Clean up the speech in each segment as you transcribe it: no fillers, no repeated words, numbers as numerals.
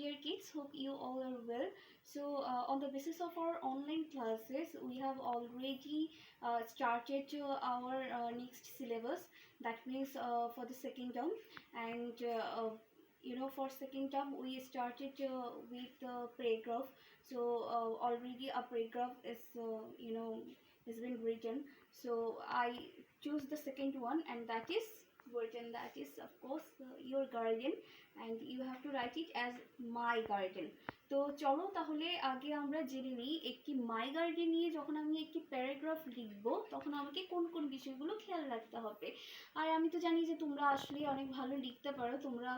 dear kids, hope you all are well. So, on the basis of our online classes, we have already started our next syllabus. That means for the second term, and for second term we started with the paragraph. So already a paragraph is has been written. So I choose the second one, and that is written. That is of course your guardian, and you have to write it as my guardian. তো চলো তাহলে আগে আমরা জেনে নিই একটি my garden নিয়ে যখন আমি একটি প্যারাগ্রাফ লিখবো তখন আমাকে কোন কোন বিষয়গুলো খেয়াল রাখতে হবে। আর আমি তো জানি যে তোমরা আসলে অনেক ভালো লিখতে পারো, তোমরা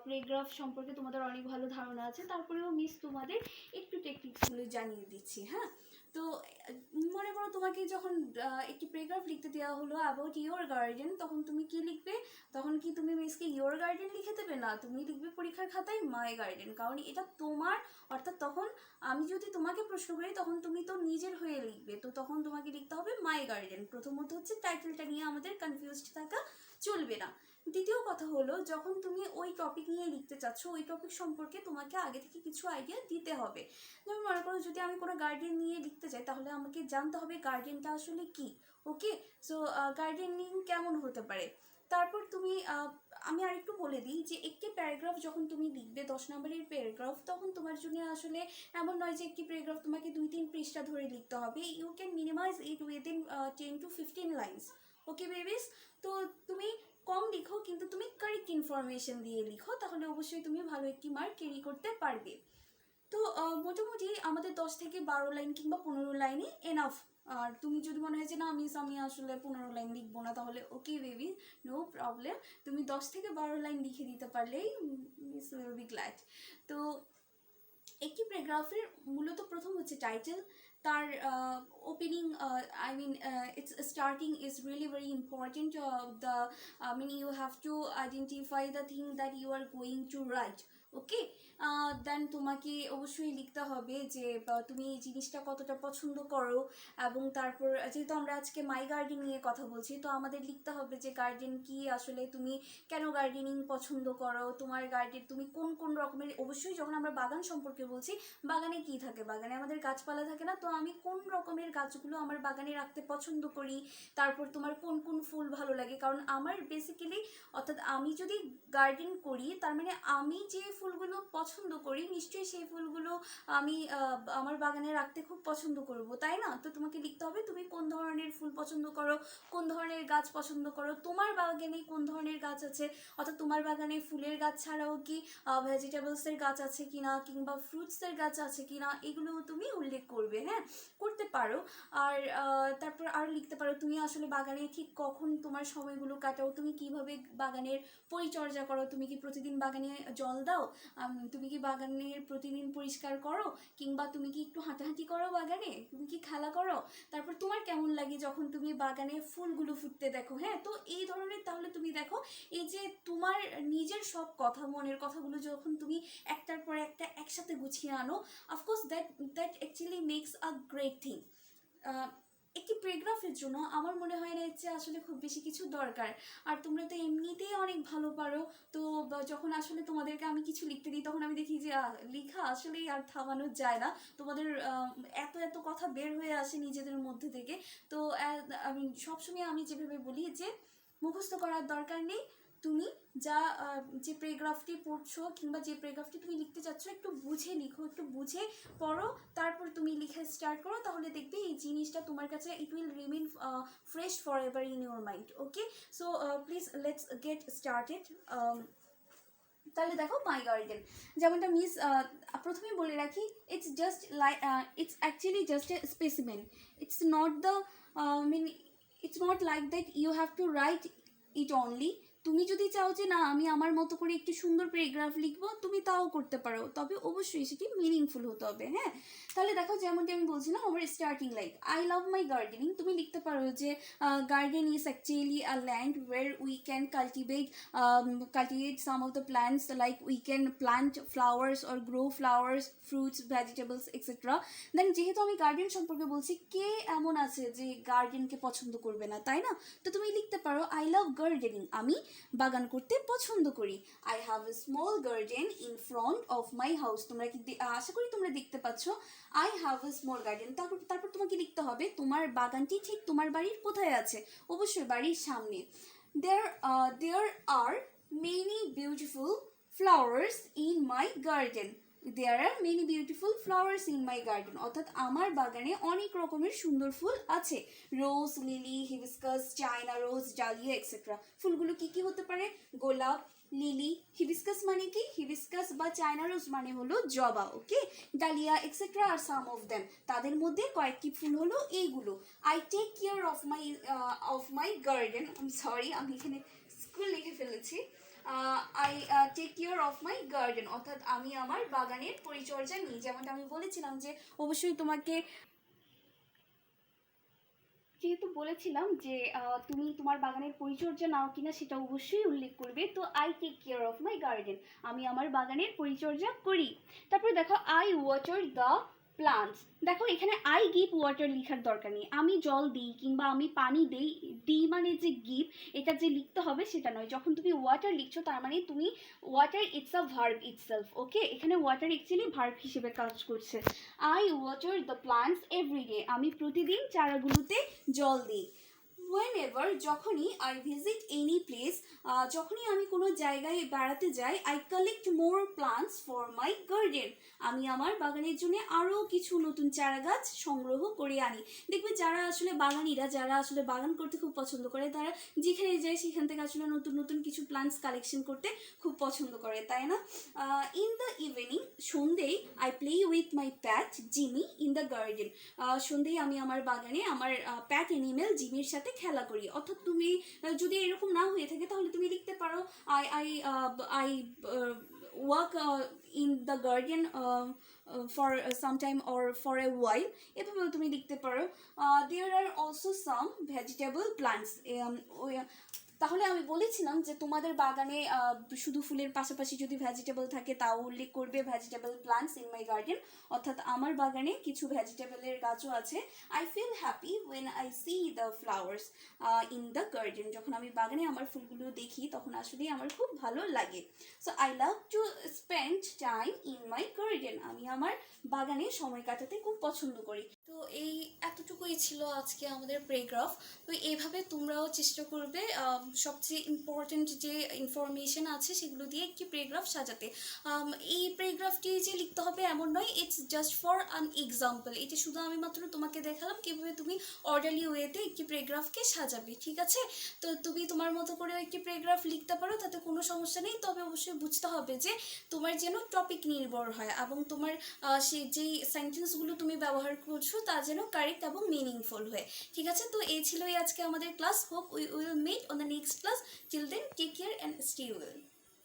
প্যারাগ্রাফ সম্পর্কে তোমাদের অনেক ভালো ধারণা আছে, তারপরেও মিস তোমাদের একটু টেকনিক্সগুলো জানিয়ে দিচ্ছি। হ্যাঁ, তো মনে করো তোমাকে যখন একটি প্যারাগ্রাফ লিখতে দেওয়া হলো অ্যাবাউট ইয়োর গার্ডেন, তখন তুমি কি লিখবে? তখন কি তুমি মিসকে ইয়োর গার্ডেন লিখে দেবে? না, তুমি লিখবে পরীক্ষার খাতায় মাই গার্ডেন, কারণ এটা তোমার। অর্থাৎ তখন আমি যদি তোমাকে প্রশ্ন করি তখন তুমি তো নিজের হয়ে লিখবে, তো তখন তোমাকে লিখতে হবে মাই গার্ডেন। প্রথমত হচ্ছে টাইটেলটা নিয়ে আমাদের কনফিউজড থাকা চলবে না। দ্বিতীয় কথা হলো, যখন তুমি ওই টপিক নিয়ে লিখতে চাচ্ছ, ওই টপিক সম্পর্কে তোমাকে আগে থেকে কিছু আইডিয়া দিতে হবে। যেমন মনে করো যদি আমি কোনো গার্ডেন নিয়ে লিখতে চাই তাহলে আমাকে জানতে হবে গার্ডেনটা আসলে কি। ওকে, সো গার্ডেনিং কেমন হতে পারে। তারপর তুমি আমি আরেকটু বলে দিই যে একটি প্যারাগ্রাফ যখন তুমি লিখবে 10 নম্বরের প্যারাগ্রাফ, তখন তোমার জন্য আসলে এমন নয় যে একটি প্যারাগ্রাফ তোমাকে 2-3 পৃষ্ঠা ধরে লিখতে হবে। You can minimise it within 10 to 15 lines. Okay babies, তো তুমি কম লিখো কিন্তু তুমি কারেক্ট ইনফরমেশন দিয়ে লিখো, তাহলে অবশ্যই তুমি ভালো একটি মার্ক ক্যারি করতে পারবে। তো মোটামুটি আমাদের 10 থেকে 12 লাইন কিংবা 15 লাইনে এনাফ। আর তুমি যদি মনে হয় যে না মিস আমি আসলে 15 লাইন লিখবো না, তাহলে ওকে বেবি, নো প্রবলেম, তুমি 10 থেকে 12 লাইন লিখে দিতে পারলেই মিস উইল বি গ্ল্যাড। তো একটি প্যারাগ্রাফের মূলত প্রথম হচ্ছে টাইটেল, তার opening, I mean it's starting is really very important. The you have to identify the thing that you are going to write. Okay, then তোমাকে অবশ্যই লিখতে হবে যে তুমি এই জিনিসটা কতটা পছন্দ করো, এবং তারপর যেহেতু আমরা আজকে মাই গার্ডেন নিয়ে কথা বলছি, তো আমাদের লিখতে হবে যে গার্ডেন কি, আসলে তুমি কেন গার্ডেনিং পছন্দ করো, তোমার গার্ডেন তুমি কোন কোন রকমের। অবশ্যই যখন আমরা বাগান সম্পর্কে বলছি, বাগানে কি থাকে, বাগানে আমাদের গাছপালা থাকে না, তো আমি কোন রকমের গাছগুলো আমার বাগানে রাখতে পছন্দ করি। তারপর তোমার কোন কোন ফুল ভালো লাগে, কারণ আমার বেসিক্যালি, অর্থাৎ আমি যদি গার্ডেন করি তার মানে আমি যে ফুলগুলো পছন্দ করি নিশ্চয়ই সেই ফুলগুলো আমি আমার বাগানে রাখতে খুব পছন্দ করব, তাই না? তো তোমাকে লিখতে হবে তুমি কোন ধরনের ফুল পছন্দ করো, কোন ধরনের গাছ পছন্দ করো, তোমার বাগানে কোন ধরনের গাছ আছে, অর্থাৎ তোমার বাগানে ফুলের গাছ ছাড়াও কি ভেজিটেবলসের গাছ আছে কিনা কিংবা ফ্রুটসের গাছ আছে কিনা, এগুলো তুমি উল্লেখ করবে। হ্যাঁ, করতে পারো। আর তারপর আরও লিখতে পারো তুমি আসলে বাগানে ঠিক কখন তোমার সময়গুলো কাটাও, তুমি কিভাবে বাগানের পরিচর্যা করো, তুমি কি প্রতিদিন বাগানে জল দাও, তুমি কি বাগানের প্রতিদিন পরিষ্কার করো, কিংবা তুমি কি একটু হাঁটাহাঁটি করো বাগানে, তুমি কি খেলা করো, তারপর তোমার কেমন লাগে যখন তুমি বাগানে ফুলগুলো ফুটতে দেখো। হ্যাঁ, তো এই ধরনের, তাহলে তুমি দেখো এই যে তোমার নিজের সব কথা, মনের কথাগুলো যখন তুমি একটার পর একটা একসাথে গুছিয়ে আনো, of course that actually makes a great thing. একটি প্যারাগ্রাফের জন্য আমার মনে হয় না যে আসলে খুব বেশি কিছু দরকার। আর তোমরা তো এমনিতেই অনেক ভালো পারো, তো যখন আসলে তোমাদেরকে আমি কিছু লিখতে দিই তখন আমি দেখি যে লেখা আসলেই আর থামানো যায় না, তোমাদের এত এত কথা বের হয়ে আসে নিজেদের মধ্যে থেকে। তো আমি সবসময় আমি যেভাবে বলি যে মুখস্থ করার দরকার নেই, তুমি যা যে প্যারাগ্রাফটি পড়ছো কিংবা যে প্যারাগ্রাফটি তুমি লিখতে চাচ্ছ একটু বুঝে লিখো, একটু বুঝে পড়ো, তারপর তুমি লিখে স্টার্ট করো, তাহলে দেখবে এই জিনিসটা তোমার কাছে it will remain fresh forever in your mind. Okay, so please let's get started. তাহলে দেখো মাই গার্ডেন, যেমনটা মিস প্রথমেই বলে রাখি, it's just like it's actually just a specimen, it's not the it's not like that you have to write it only. তুমি যদি চাও যে না আমি আমার মতো করে একটু সুন্দর প্যারাগ্রাফ লিখবো, তুমি তাও করতে পারো, তবে অবশ্যই সেটি মিনিংফুল হতে হবে। হ্যাঁ, তাহলে দেখো যেমনটি আমি বলছিলাম আমার starting like I love my gardening, তুমি লিখতে পারো যে garden is actually a land where we can cultivate some of the plants, like we can plant flowers or grow flowers, fruits, vegetables, etc. দেন যেহেতু আমি গার্ডেন সম্পর্কে বলছি, কে এমন আছে যে গার্ডেনকে পছন্দ করবে না, তাই না? তো তুমি লিখতে পারো আই লাভ গার্ডেনিং, আমি বাগান করতে পছন্দ করি। I have a small garden in front of my house. তোমরা কি আশা করি তোমরা দেখতে পাচ্ছ। I have a small garden, তারপর তোমাকে লিখতে হবে তোমার বাগানটি ঠিক তোমার বাড়ির কোথায় আছে। অবশ্যই বাড়ির সামনে। There are many beautiful flowers in my garden. There are many beautiful flowers in my garden. অর্থাৎ আমার বাগানে অনেক রকমের সুন্দর ফুল আছে। Rose, lily, hibiscus, China rose, dahlia etcetera. ফুলগুলো কি কি হতে পারে? গোলাপ, লিলি, হিবিস্কাস মানে কি? হিবিস্কাস বা চায়না রোজ মানে হলো জবা, ওকে। ডালিয়া এক্সেট্রা আর সাম অফ দেম, তাদের মধ্যে কয়েকটি ফুল হলো এইগুলো। I take care of my garden. Sorry, আমি এখানে স্কুল লিখে ফেলেছি। I take care of my garden, অর্থাৎ আমি আমার বাগানের পরিচর্যা নিই। যেমনটা আমি বলেছিলাম যে অবশ্যই তোমাকে যেহেতু বলেছিলাম যে তুমি তোমার বাগানের পরিচর্যা নাও কিনা সেটা অবশ্যই উল্লেখ করবে। তো I take care of my garden, আমি আমার বাগানের পরিচর্যা করি। তারপরে দেখো আই ওয়াটার দ্য প্লান্টস। দেখো এখানে আই গিভ ওয়াটার লেখার দরকার নেই। আমি জল দিই কিংবা আমি পানি দিই মানে যে গিভ এটা যে লিখতে হবে সেটা নয়। যখন তুমি ওয়াটার লিখছো তার মানে তুমি water it's a verb itself, okay. এখানে ওয়াটার অ্যাকচুয়ালি ভার্ব হিসেবে কাজ করছে। I water the plants everyday, আমি প্রতিদিন চারাগুলোতে জল দিই। whenever, যখনই I visit any place, যখনই আমি কোনো জায়গায় বেড়াতে যাই, I collect more plants for my garden, আমি আমার বাগানের জন্য আরও কিছু নতুন চারা গাছ সংগ্রহ করে আনি। দেখবে যারা আসলে বাগানিরা, যারা আসলে বাগান করতে খুব পছন্দ করে, তারা যেখানে যায় সেখান থেকে আসলে নতুন নতুন কিছু প্লান্টস কালেকশন করতে খুব পছন্দ করে, তাই না? ইন দ্য ইভিনিং, সন্ধ্যেই I play with my pet Jimmy in the garden, সন্ধ্যেই আমি আমার বাগানে আমার প্যাট অ্যানিমেল জিমির সাথে খেলা করি। অর্থাৎ তুমি যদি এরকম না হয়ে থাকে তাহলে তুমি লিখতে পারো I work in the garden for some time or for a while, এভাবেও তুমি লিখতে পারো। There are also some vegetable plants. তাহলে আমি বলেছিলাম যে তোমাদের বাগানে শুধু ফুলের পাশাপাশি যদি ভেজিটেবল থাকে তাও উল্লেখ করবে, vegetable plants in my garden, অর্থাৎ আমার বাগানে কিছু ভেজিটেবলের গাছও আছে। I feel happy when I see the flowers in the garden, যখন আমি বাগানে আমার ফুলগুলো দেখি তখন আসলেই আমার খুব ভালো লাগে। So I love to spend time in my garden, আমি আমার বাগানে সময় কাটাতে খুব পছন্দ করি। তো এই এতটুকুই ছিল আজকে আমাদের প্যারাগ্রাফ। তো এইভাবে তোমরাও চেষ্টা করবে সবচেয়ে ইম্পর্টেন্ট যে ইনফরমেশন আছে সেগুলো দিয়ে একটি প্যারাগ্রাফ সাজাতে। এই প্যারাগ্রাফটি যে লিখতে হবে এমন নয়, it's just for an example. এটা শুধু আমি মাত্র তোমাকে দেখালাম কীভাবে তুমি অর্ডারলি ওয়েতে একটি প্যারাগ্রাফকে সাজাবে, ঠিক আছে? তো তুমি তোমার মতো করেও একটি প্যারাগ্রাফ লিখতে পারো, তাতে কোনো সমস্যা নেই। তবে অবশ্যই বুঝতে হবে যে তোমার যেন টপিক নির্ভর হয় এবং তোমার সেই যেই সেন্টেন্সগুলো তুমি ব্যবহার করছো তা যেন কারেক্ট এবং মিনিংফুল হয়, ঠিক আছে? তো এই ছিল আজকে আমাদের class. Hope we will meet on the next class. Till then, take care and stay well.